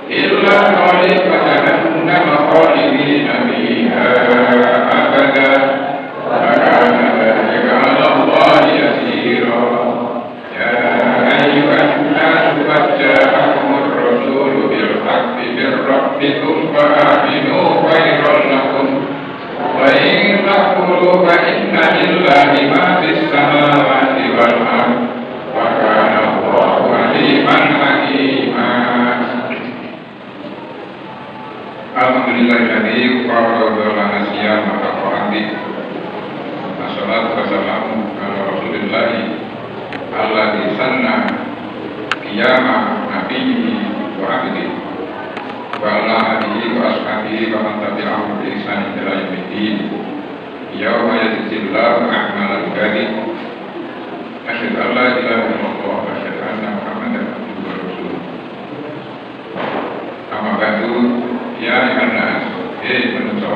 إلا طريق جهنم خالدين فيها أبدا وكان ذلك على الله يسيرا يا أيها الناس قد جاءكم الرسول بالحق من ربكم فآمنوا خيرا لكم وإن تكفروا فإن لله ما في السماوات والأرض وكان الله عليما حكيما. Alhamdulillahilladzi qarraba lana siyama taqwati. Assalatu wassalamu ala Rasulillah alladzi sanna qiyama nabiyyi wa abdihi wa ala alihi wa ashabihi wa man tabi'ahum bi ihsan ila yaumiddin. Yauma yajzillahu a'malal ibadi. Asyhadu an la ilaha illallah wa asyhadu anna Muhammadan abduhu wa rasuluh. Amma ba'du. Ya Yohanes, manusia.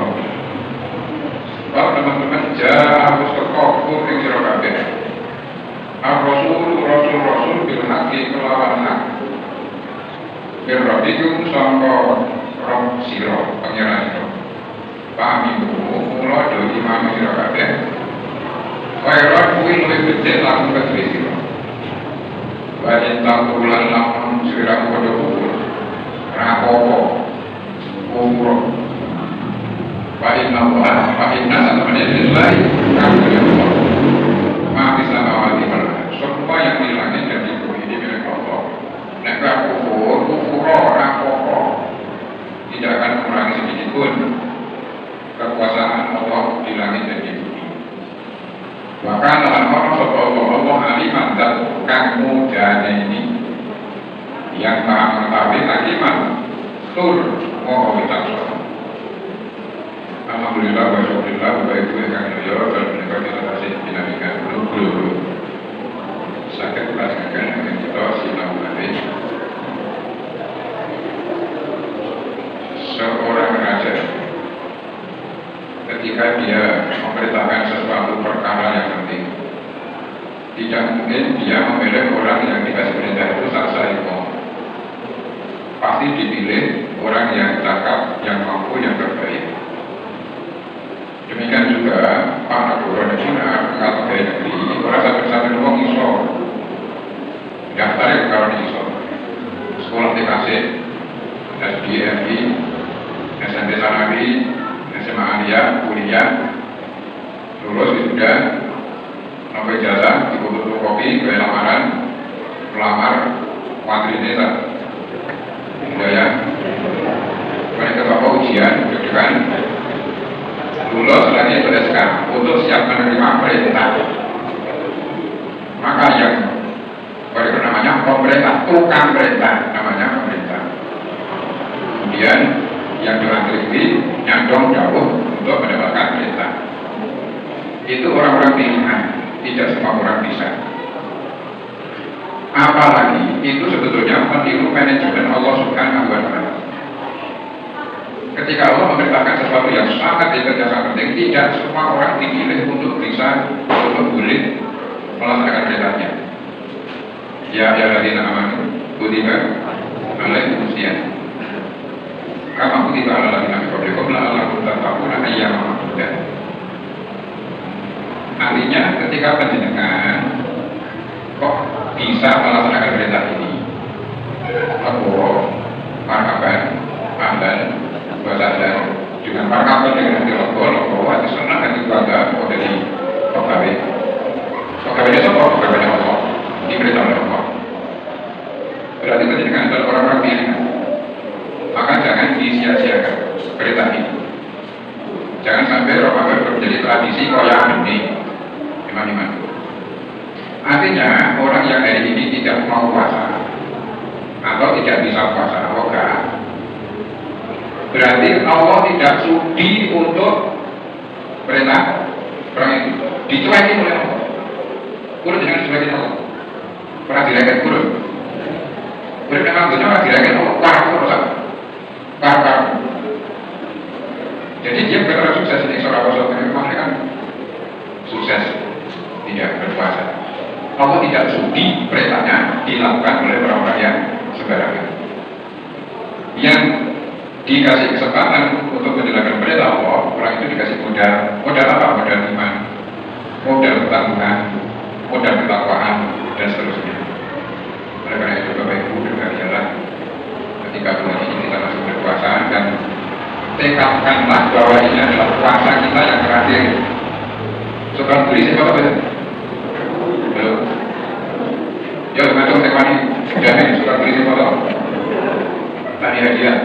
Kalau teman-teman jauh sekokku ing sira kabeh. Ar-Rasul bil haqqi kelawan hak. Bir rabbikum sangka roh sira pangeran sira. Pahami mula do imam sira kabeh. Kaya kuwi luwih becik lan kedhe sira. Wa intaqulan lamun sira padha kumpul. Rapopo umroh wa inna lillahi ma fi samawati wal ardi. Semua yang di langit dan di bumi ini milik Allah. Nek kufur ora apa-apa, tidak akan mengurangi sedikit pun kekuasaan Allah di langit dan di bumi. Bahkan dalam Allah aliman dan kamu dan ini yang maha mengetahui hakiman tur mau kita soal. Alhamdulillah wa syukurillah wa baik gue kang yo dan menika kita kasih dinamika dulu sakit merasakan akan kita sinau nanti. Seorang raja ketika dia memerintahkan sesuatu perkara yang penting, tidak mungkin dia memilih orang yang dikasih perintah itu saksa itu. Pasti dipilih orang yang cakap, yang mampu, yang terbaik. Demikian juga Pak Nagoro Negara kalau dari negeri orang sampai uang iso daftar kalau iso sekolah TKC, SDMI, SMP Sanawi, SMA Alia, kuliah, lulus sudah, sampai jasa, ikut kopi, gaya lamaran, melamar, materi desa. Ya, mereka bawa ujian, kan? Lulus lagi berdasarkan untuk siap menerima perintah. Maka yang namanya pemerintah, tukang perintah, namanya pemerintah. Kemudian yang dilantik nyandong jauh untuk mendapatkan perintah. Itu orang-orang pilihan, tidak semua orang bisa. Apalagi itu sebetulnya meniru manajemen Allah Subhanahu wa Ta'ala. Ketika Allah memerintahkan sesuatu yang sangat penting, tidak semua orang dipilih untuk bisa untuk boleh melaksanakan perintahnya. Ya ladina amanu kutiba alaikumus syiyam kama kutiba alal ladzina min qablikum la'allakum tattaquna ayyaman ma'dudat. Artinya ketika panjenengan kok bisa melaksanakan perintah ini, Al-Qur'an, marhaban, ahlan, wasadan, dengan marhaban dengan hati Allah, itu senang hati bangga dari pegawai. Pegawainya siapa? Pegawainya Allah, diperintah oleh Allah. Berarti pendidikan adalah orang-orang pilihan. Maka jangan disia-siakan perintah ini. Jangan sampai Ramadan menjadi tradisi koyak ini, iman-iman. Artinya orang yang hari ini tidak mau puasa atau tidak bisa puasa, berarti Allah tidak sudi untuk perintah perang itu. Dicuekin oleh Allah. Kurang jangan dicuekin Allah. Pernah direket kurang. Kurang memang benar pernah direket Allah. Parah. Jadi dia benar sukses ini seorang rasul memang kan sukses tidak berpuasa. Allah tidak sudi perintahnya dilakukan oleh orang-orang yang sembarangan. Yang dikasih kesempatan untuk menjalankan perintah Allah, orang itu dikasih modal apa? Modal iman, modal ketangguhan, modal ketakwaan, dan seterusnya. Oleh karena itu Bapak Ibu berkalialah ketika bulan ini kita masih berpuasa, dan tekadkanlah bahwa ini adalah puasa kita yang terakhir. Sekarang tulis apa betul? Belum. Ya, macam tekani sudah nih, suka tulis apa? Tadi hadiah.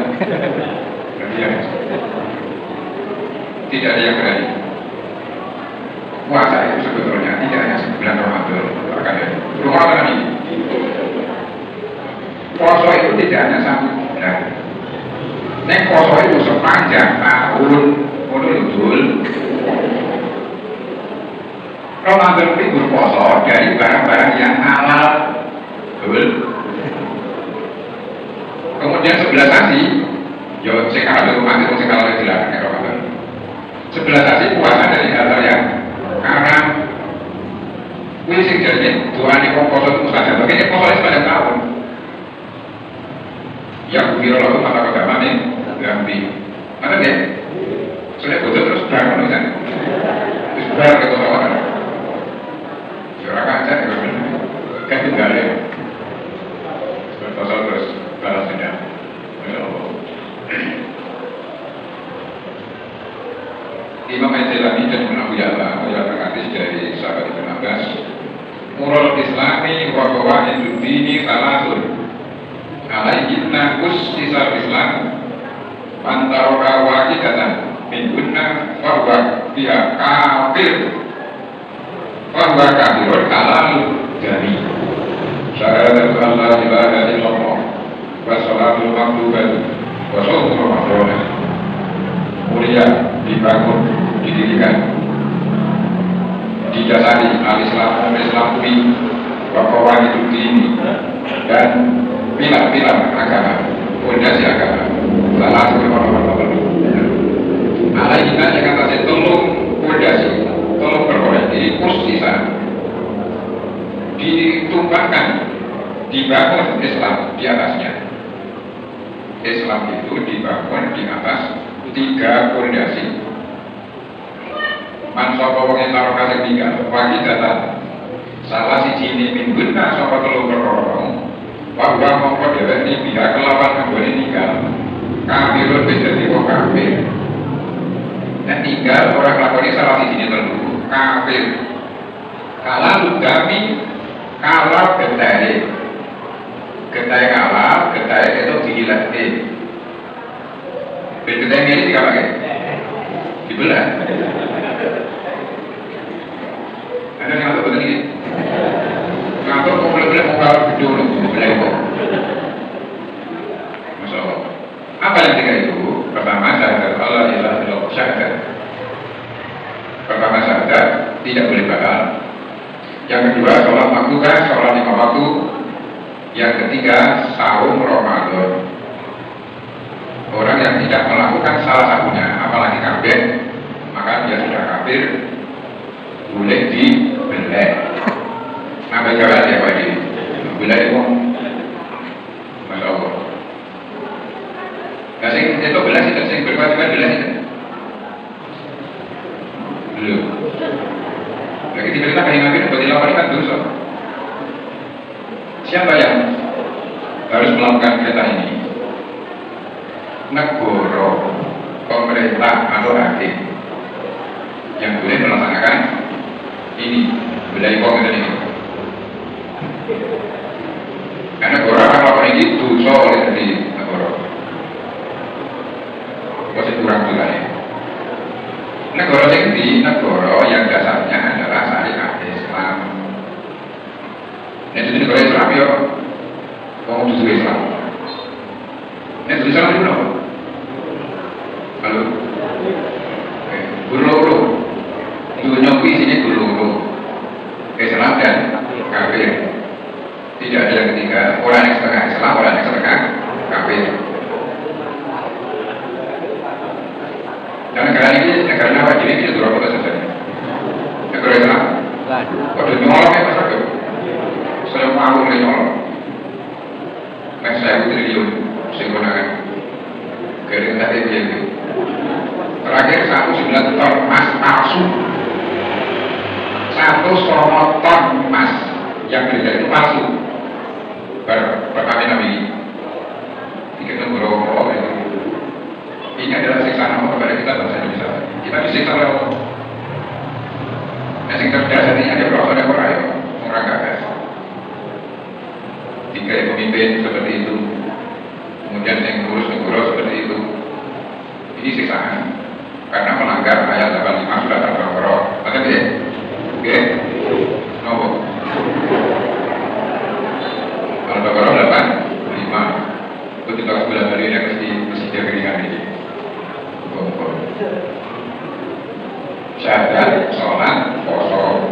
Tidak ada yang berani. Puasa itu sebetulnya tidak hanya sebulan Ramadan, bahkan ya. Ramadan ini. Puasa itu tidak hanya satu bulan. Nek puasa itu sepanjang tahun, betul. Ramadan itu berpuasa dari barang-barang yang halal, betul. Kemudian sebelah sisi, yo sekarang itu mati, sekarang itu dilarang ya Ramadan. Sebelah sisi puasa dari hal-hal yang haram. Wih sing jadi doa di puasa itu saja. Bagaimana puasa sepanjang tahun? Yang kira lalu mata agama nih, ganti. Mana dia? Sudah betul terus berangkat nih kan? Terus berangkat ke orang. Orang aja kan tinggal ya. Berpuasa terus balas dendam. Imam Al-Jalani dan Ibn Abu Ya'la menyebutkan hadis dari sahabat Ibn Abbas, Murul Islami wa qawaidud dini salasun. Alaihinna ussisal Islam man taraka wahidatan min gunna fa huwa biha kafir. Fa huwa kafirun halal jami. Syahadatu an la ilaha illallah wa salatul maktubah wa shaumul ramadan. Mulia dibangun, didirikan, didasari al-Islam bahwa hidup ini dan pilar-pilar agama, fondasi agama. Salah satu orang-orang Alaihina yang atasnya tolong fondasi, tolong perkara ini kursisan, ditumpahkan, dibangun Islam di atasnya. Islam itu dibangun di atas 3 fondasi. Man sapa wong ing karo kasih 3 wagi data salah siji ini mingguna sapa telu perkara bahwa mongko dhewek iki pihak kelawan kanggone ninggal kafirun dadi wong kafir. Dan tinggal orang lakoni salah siji ini telu kafir. Kala lugami kalah getahe. Getahe kalah, getahe itu dihilatke. Betul ini tiga pakai dibelah. Ada yang ngatur betul ini. Ngatur kok boleh muka dulu belah itu. Masya Allah. Apa yang tiga itu? Pertama syahadat Allah ilaha illallah syahadat. Pertama syahadat tidak boleh batal. Yang kedua sholat makruh, sholat 5 waktu. Yang ketiga saum Ramadan. Orang yang tidak melakukan salah satunya, apalagi kafir, maka dia sudah kafir, boleh dibelah. Apa jalan dia Pak ini? Belah itu, Masya Allah. Nah, itu belah sih, berkewajiban belah itu. Belum. Lagi diberitakan yang kafir, bagi lawan kan dosa. Siapa yang harus melakukan perintah ini? Negara, pemerintah atau hakim yang boleh melaksanakan ini wilayah kongres ini. Karena negara kalau ini dosa oleh dari negara, masih kurang juga ya. Negara yang dasarnya adalah syariat Islam. Nah, jadi negara Islam ya, mau tujuh Islam. Nah, tujuh Islam itu berapa? Halo, guru dunia isinya guru Islam dan kafir. Tidak ada yang ketiga, orang yang setengah Islam, orang yang setengah kafir. Dan negara ini negara apa? Jadi tidak dua kota saja. Negara Islam. Waduh nyolong ya Mas Agus. Saya mau nyolong. Saya triliun, saya gunakan. Kereta zakat itu. Terakhir 1,9 ton emas palsu, 1,9 ton emas yang beredar itu palsu. Berkami Nabi kita berdoa itu. Ini adalah siksaan Allah kepada kita bangsa Indonesia. Kita disiksa oleh Allah. Yang cerdas ini ada berapa ada orang gagal. Tiga pemimpin seperti itu, kemudian yang ngurus seperti itu. Ini siksaan karena melanggar ayat 85 surat Al-Baqarah. Maka dia, oke, nomor Al-Baqarah 85. Itu kita sebelah balik yang mesti jaga ini. Syahadat, sholat, poso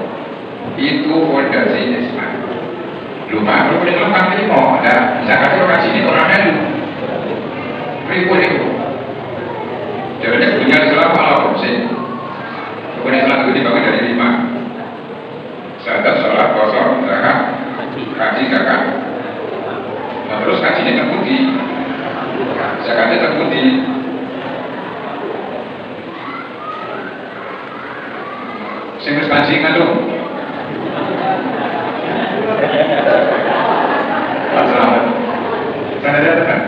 itu fondasi Islam. Lupa, lu boleh lengkap ini mau ada zakat lokasi ini orangnya lu. Ribu. Jadi punya Islam ala opsi. Kemudian Islam itu dibagi dari 5. Syahadat, sholat, poso, zakat, haji, zakat. Nah, terus hajinya terbukti, zakatnya terbukti. Saya harus kaji kan dong. Selamat. Saya ada kan?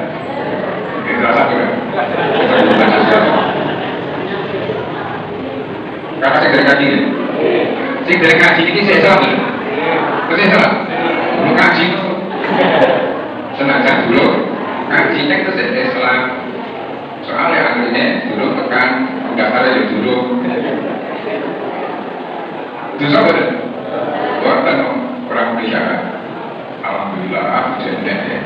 Ini salah satu kan? Kakak saya dari kaji kan? Saya dari kaji ini saya salah betul. Saya salah. Dulu kaji itu senajan dulu kajinya itu saya Islam. Soalnya akhirnya dulu tekan daftarnya dulu. Itu sahabat buatan orang Indonesia. Alhamdulillah jadi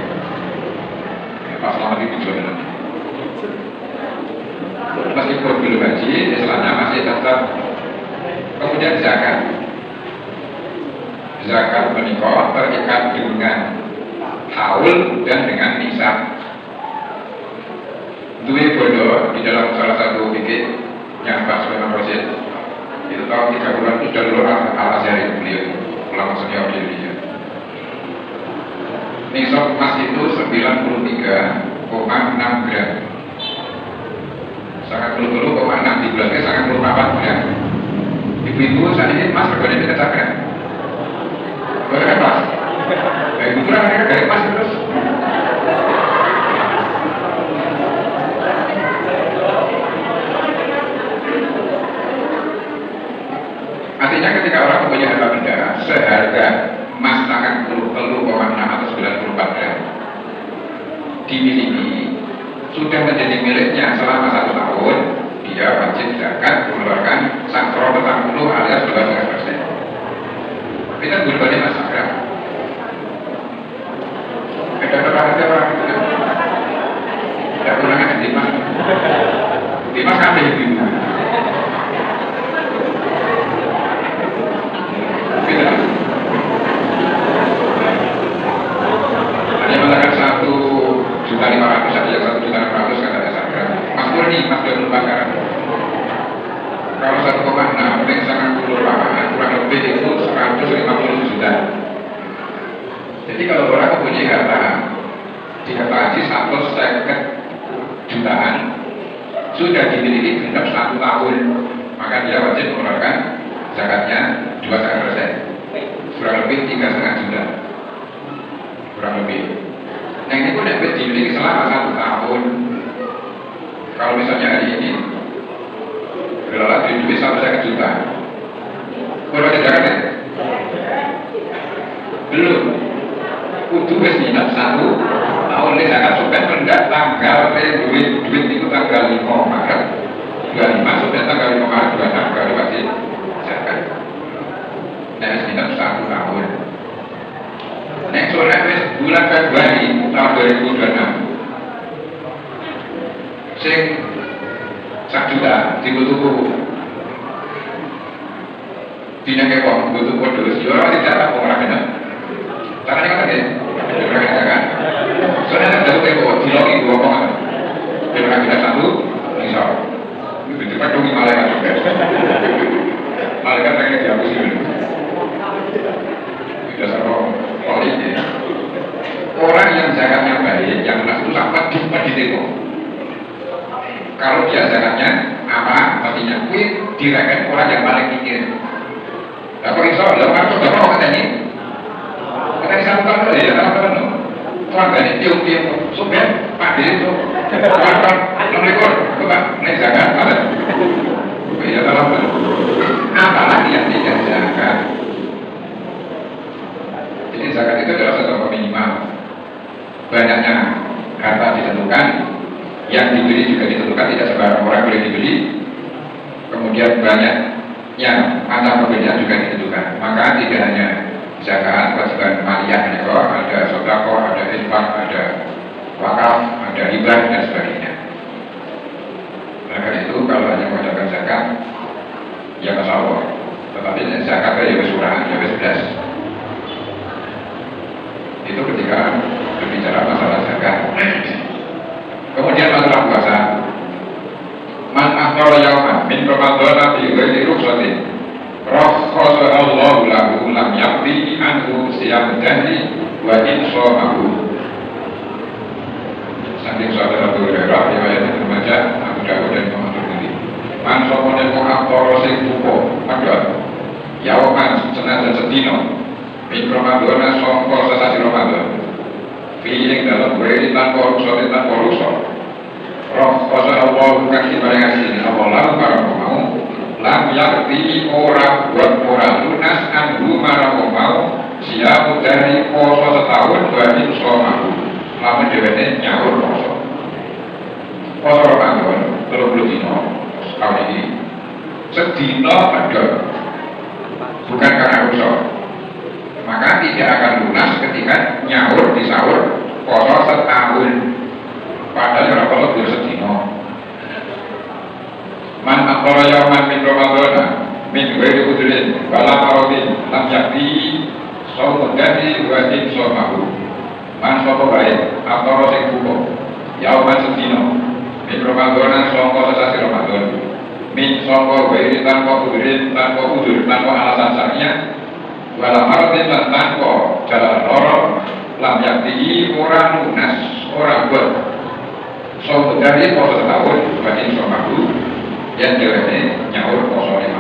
pas lama di tujuan meskipun belum haji Islamnya masih tetap. Kemudian zakat menikah terikat dengan haul dan dengan nisab. Dua bodoh di dalam salah satu fikih yang Pak Sulaiman Rosyid itu tahun 3 bulan itu sudah dulu Al-Azhari beliau ulama senior di Indonesia. Nisab emas itu 93,6 gram. Sangat 10,6 di bulannya sangat 4 gram. Ibu-ibu saat ini emas berbanding dengan zakat. Berapa emas? Ibu kurang dari emas terus. Artinya ketika orang mempunyai harta benda seharga emas sangat 10,6 atau 94 gram dimiliki sudah menjadi miliknya selama 1 tahun, dia wajib zakat mengeluarkan sakro 40 alias 12%. Kita berbanding mas gram. Ada berapa orang itu? Tidak kurangnya di mas ada ibu. Hanya mengatakan 1.500.000 saja, 1.600.000 kata dasar. Mas Murni, Mas Doni Bakaran. Kalau 1,6 dengan sangat kurang lebih itu 150 juta. Jadi kalau orang mempunyai harta diketahui 150 jutaan sudah dimiliki genap 1 tahun, maka dia wajib mengeluarkan zakatnya 2,5%, kurang lebih 3,5 juta, kurang lebih. Nah ini pun dapat dimiliki selama 1 tahun. Kalau misalnya hari ini berlalu di duit 1 juta, berapa zakat ya? Belum. Kudu wis minat 1 tahun ini zakat sudah mendak tanggal duit itu tanggal 5 Maret 25 sudah tanggal 5 Maret 26 baru wajib zakat. Nah, minat 1 tahun. Nah, soalnya bulan Februari tahun 2026 sing 1 juta tuku dina kewong butuh kode siora tidak orang benar. Tangannya kan ya, orang kan. Soalnya kan jauh kewong dilogi 2 orang. Orang kita 1 bisa. Itu padungi malaikat. Malaikat pengen dihapus dulu. Dasar politik. Orang yang zakatnya baik, yang emas itu sama di teko. Kalau dia zakatnya apa mestinya kuwi direken orang yang paling mikir. Lah kok iso lho kan kok mau katanya ini sampai kali ya kan orang gak tiup-tiup supaya Pak Diri itu kapan nomor coba naik zakat ada ya dalam apalagi yang tidak zakat. Jadi zakat itu adalah satu minimal. Banyaknya harta ditentukan, yang dibeli juga ditentukan, tidak sembarang orang boleh dibeli. Kemudian banyaknya mata perbedaan juga ditentukan. Maka tidak hanya zakat, kewajiban maliyah, ada sedekah, ada infak, ada wakaf, ada hibah dan sebagainya. Maka itu kalau hanya mengucapkan zakat, ya masya Allah. Tetapi zakat ya bersurah, ya berbeda. Itu ketika berbicara masalah zakat. Kemudian masalah puasa. Man aftara yauman min Ramadhan fi ghairi rukhsatin rakhasa Allahu lahu lam yaqdi anhu siyam dahri wa inshahu. Saking sahabat Abu Hurairah riwayat Ibnu Majah, Abu Dawud dan Imam Tirmidzi. Man sopone kok aftara sing tuwa padha yauman senajan sedina min Ramadhan sangka sesasi Ramadan. Fi ing dalam beri tanpa rukhsah tanpa rukhsah. Roh kosa Allah bukan dibayasi Allah para mau lam yakti orang buat orang lunas anhu para mau siap dari kosa setahun bagi somahu lama jawabnya nyaur kosa Ramadan 30 dino tahun ini sedino ada bukan karena rusak, maka tidak akan lunas ketika nyaur di sahur kosa setahun. Padahal orang kalau dia sedino. Man aktara yauman min Ramadhan min ghairi udhrin wala maradin lam yakti saumun dadi wa in somahu. Man sapa bae aktara sing buka yauman sedino min Ramadhan sangka sesasi Ramadan min sangka ghairi tanpa udhrin tanpa udzur tanpa alasan syariah wala maradin lan tanpa jalan loro lam yakti ora lunas ora buat so dari poso setahun bagi somahu yang jeleknya nyaur poso 5.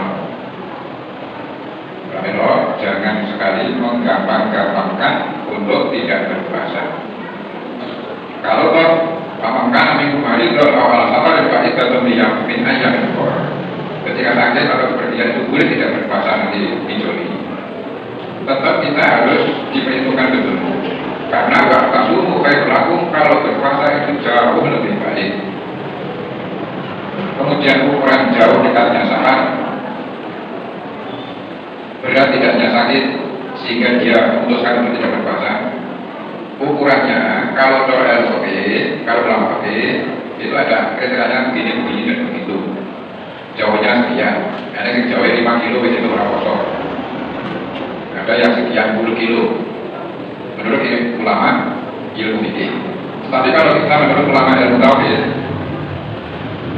Kalau jangan sekali menggampang-gampangkan untuk tidak berpuasa. Kalau toh pamamkan minggu hari ke awal sabar dibagi dalam yang min ayam ekor. Ketika sakit atau kepergian itu boleh tidak berpuasa nanti muncul ini. Tetap kita harus diperhitungkan betul. Karena waktu subuh baik berlaku kalau berpuasa itu jauh lebih baik. Kemudian ukuran jauh dekatnya sahar, berat tidaknya sakit sehingga dia memutuskan untuk tidak berpuasa. Ukurannya kalau LOP, kalau LOP itu ada kriterianya begini dan begitu. Jauhnya sekian, ada yang jauhnya 5 kilo itu berapa kosong. Ada yang sekian puluh kilo. Menurut ulama ilmu fikih. Tapi kalau kita menurut ulama ilmu tauhid,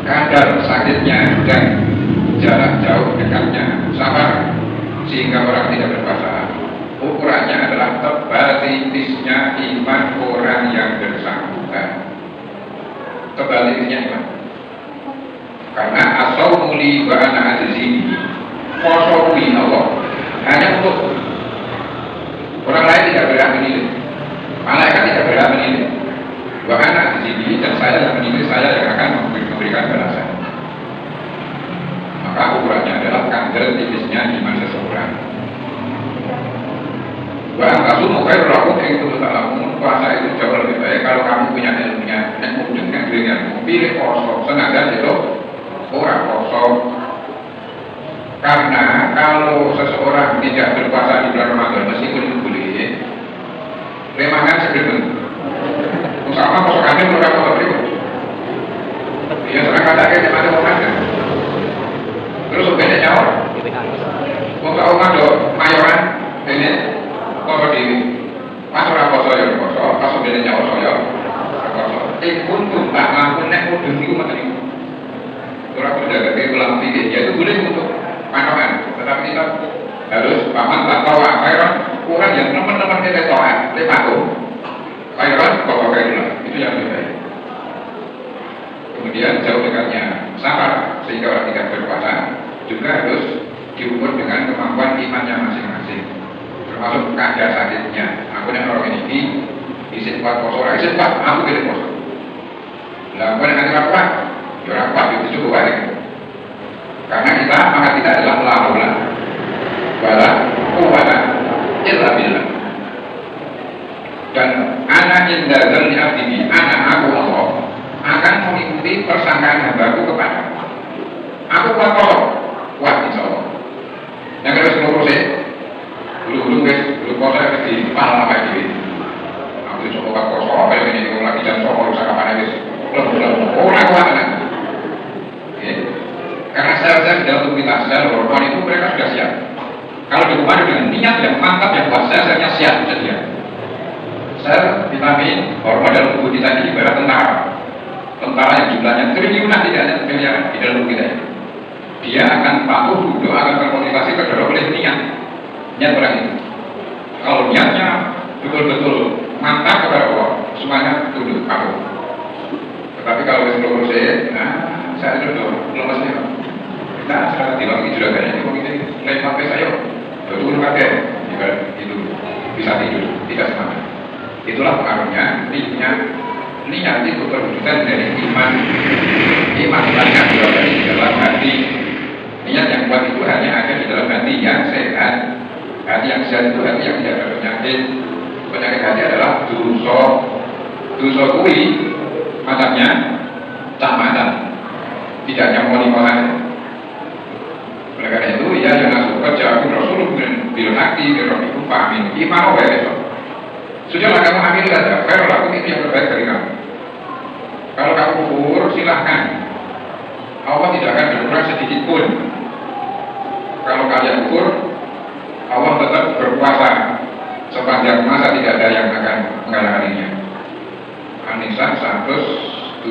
kadar sakitnya dan jarak jauh dekatnya sama sehingga orang tidak berpuasa. Ukurannya adalah tebal tipisnya iman orang yang bersangkutan. Tebal tipisnya iman. Karena asal muli wa ana azizini kosoi Allah hanya untuk orang lain tidak berhak menilai, malaikat tidak berhak menilai. Bahkan di sini dan saya yang menilai, saya yang akan memberikan balasan. Maka ukurannya adalah kadar tipisnya iman seseorang. Bahkan kasus mungkin berlaku yang itu tak laku puasa itu jauh lebih baik kalau kamu punya ilmunya, yang dengan ilmu pilih kosong, sengaja itu orang kosong. Karena kalau seseorang tidak berpuasa di bulan Ramadan meskipun itu boleh, remakan sebelum sama kosokannya menurut apa itu? Ya serang kata-kata yang ada orang. Terus sebenarnya nyawa. Untuk orang do mayoran ini koso diri. Pas orang koso ya koso, pas sebenarnya nyawa saya koso. Pun tak mampu nek mudeng itu macam itu. Orang berjaga ke ulang fikih, ya itu boleh untuk panoman, tetapi kita harus paman tak tahu apa ya kurang yang teman-teman kita tahu lepas itu kairan bawa kairan itu yang lebih baik. Kemudian jauh dekatnya sehingga orang tidak berpuasa juga harus diukur dengan kemampuan imannya masing-masing, termasuk kadar sakitnya. Aku yang orang ini isin kuat poso, isin kuat, aku tidak poso. Lah, aku yang nanti kuat, ya kuat itu cukup baik. Karena maka kita adalah laula wala quwwata illa billah. Dan anak inda dzanni abdi, anak aku Allah akan mengikuti persangkaan hambaku kepada aku kuat poso, kuat insyaallah. Yang harus ngurus dulu poso di pala apa gitu. Aku coba poso apa yang ini lagi jam sokol usah kapan aja. Orang kuat kan. Karena sel-sel di dalam tubuh kita, sel hormon itu mereka sudah siap. Kalau dikomando dengan niat yang mantap yang kuat, sel-selnya siap sedia. Sel, vitamin, hormon dalam tubuh kita ini ibarat tentara yang jumlahnya triliunan, tidak hanya miliaran di dalam tubuh kita ini. Dia akan patuh, duduk, akan termotivasi terdorong oleh niat orang itu. Kalau niatnya betul-betul mantap kepada Allah, semuanya tunduk, patuh. Tetapi kalau keseluruh saya duduk, lemesnya. Nah, sekarang tilang ini juga kayaknya mungkin lain sampai saya betul pakai itu bisa tidur, tidak semangat. Itulah pengaruhnya niat itu berwujudan dari iman yang berada di dalam hati. Niat yang kuat itu hanya ada di dalam hati yang sehat. Hati yang sehat itu hati yang tidak ada penyakit. Penyakit hati adalah dosa kui macamnya camatan, tidak nyamponi orang. Oleh karena itu, ya jangan suka jauh Rasulullah bil hakti birofiku fahamin iman apa ya itu. Sudahlah kamu ambil saja, fair laku itu yang terbaik dari kamu. Kalau kamu kufur, silahkan. Allah tidak akan berkurang sedikit pun. Kalau kalian kufur, Allah tetap berkuasa sepanjang masa, tidak ada yang akan mengalahkannya. An-Nisa 170.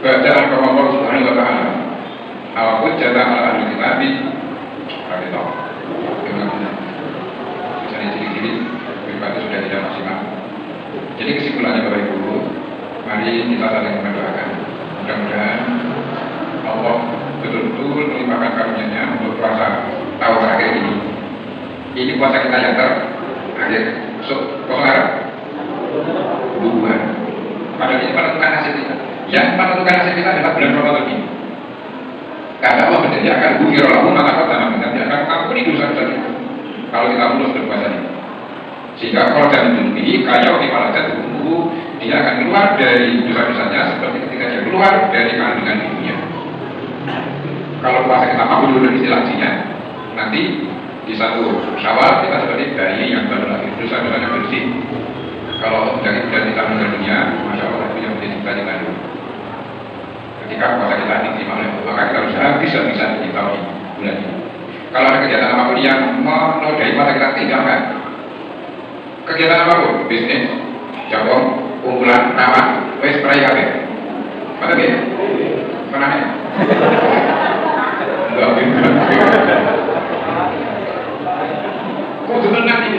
Bacaan kepada Allah Subhanahu wa Ta'ala. Awakut jatah ala ahli kitabih. Kami tahu. Misalnya ciri-ciri berarti sudah tidak maksimal. Jadi kesimpulannya Bapak Ibu, mari kita saling mendoakan. Mudah-mudahan Allah betul-betul melimpahkan karunia-Nya untuk puasa tahun terakhir ini. Ini puasa kita yang terakhir. Puasa bulan. Padahal ini menentukan nasib kita. Yang menentukan nasib kita adalah bulan Ramadan ini. Karena Allah berjanji akan bukiro lalu maka pertama menjadi akan ampuni dosa-dosa kita. Kalau kita lulus berpuasa ini, sehingga kalau dan dunia kaya di malakat tubuh dia akan keluar dari dosa-dosanya seperti ketika dia keluar dari kandungan ibunya. Kalau puasa kita mampu dulu istilahnya, nanti di satu Syawal kita seperti bayi yang baru lahir, dosa-dosanya bersih. Kalau dari kita meninggal dunia, masya Allah itu yang menjadi kita kandung. Ketika puasa kita diterima oleh Allah, maka kita harus habis-habisan di tahun bulan ini. Kalau ada kegiatan apapun yang menodai puasa kita, tinggalkan. Kegiatan apapun, bisnis, jabong, kumpulan, nama, wes perai kafe. Mana dia? Mana ya? Enggak, kudu nanti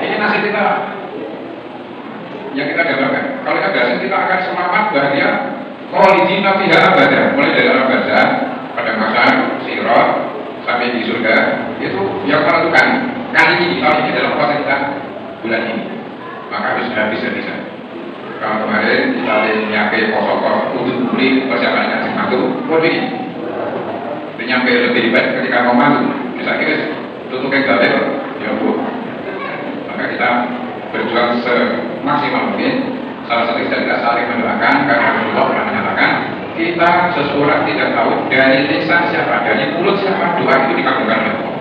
ini nasib kita yang kita gambarkan. Kalau kita berhasil, kita akan semangat bahagia. Kholidina fiha abada, mulai dari alam barzah, pada masa sirat sampai di surga, itu yang menentukan kali ini, tahun ini dalam puasa kita bulan ini. Maka harus habis-habisan. Kalau kemarin kita nyampe kosong untuk beli persiapan yang sematu, ini nyampe lebih baik ketika mau mantu. Misalnya tutupnya galer, ya bu. Maka kita berjuang semaksimal mungkin. Salah satu kita saling mendoakan karena Allah pernah menyatakan kita seseorang tidak tahu dari lisan siapa, dari mulut siapa doa itu dikabulkan oleh Allah.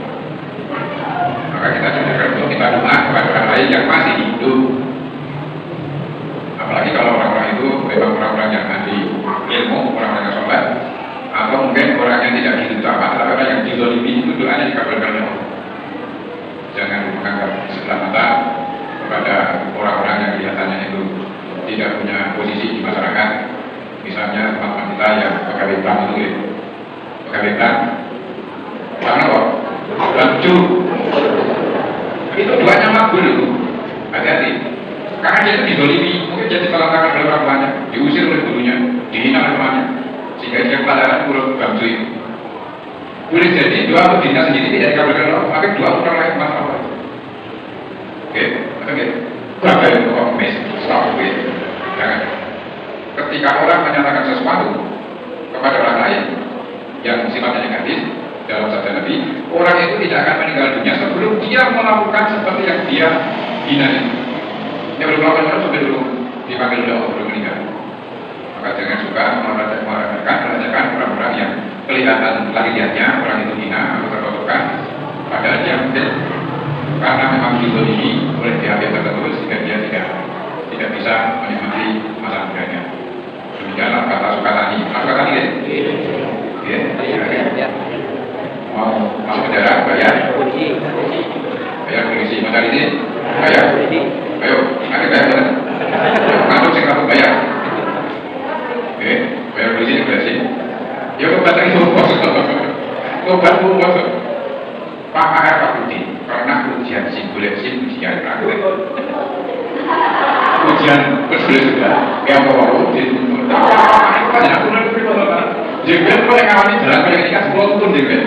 Maka kita juga untuk kita doa kepada orang lain yang masih hidup. Apalagi kalau orang-orang itu memang orang-orang yang ahli ilmu, orang-orang yang sholat, atau mungkin orang yang tidak hidup apa, tapi yang dizolimi itu doanya dikabulkan oleh Allah. Jangan menganggap sebelah mata kepada orang-orang yang kelihatannya itu tidak punya posisi di masyarakat. Misalnya teman-teman kita yang pegawai bank itu, pegawai gawetan, karena kok baju itu duanya makbul itu, hati-hati. Karena dia itu didolimi, mungkin jadi salah tangan oleh orang tuanya, diusir oleh gurunya, dihina oleh temannya, sehingga dia pelajaran kurang baju itu. Boleh jadi doa untuk dirinya sendiri tidak dikabulkan Allah, tapi doa orang lain masalah. Oke, oke. Berapa yang untuk mes? Stop, jangan. Ketika orang menyatakan sesuatu kepada orang lain yang sifatnya negatif dalam sabda Nabi, orang itu tidak akan meninggal dunia sebelum dia melakukan seperti yang dia hina. Dia belum melakukan itu sebelum dipanggil oleh Allah belum meninggal. Maka jangan suka merendahkan orang-orang yang kelihatan lahiriahnya orang itu hina atau terkotorkan, padahal dia mungkin karena memang dizalimi oleh pihak tertentu sehingga dia tidak bisa menikmati masa mudanya. Demikianlah kata Sukatani. Sukatani ya? Mau masuk penjara bayar? Bayar polisi. Mau cari ini? Bayar? Ayo, nanti bayar. Masuk sih kamu bayar. Oke, bayar polisi ini berarti. Ya obat itu bos. Obat itu bos. Pak Aher Pak Budi pernah ujian boleh ujian praktek. Ujian betul sudah. Yang bawa ujian. Banyak aku nanti berapa? Jadi kalau yang ngawani jalan kayak ini kan 10 tahun juga.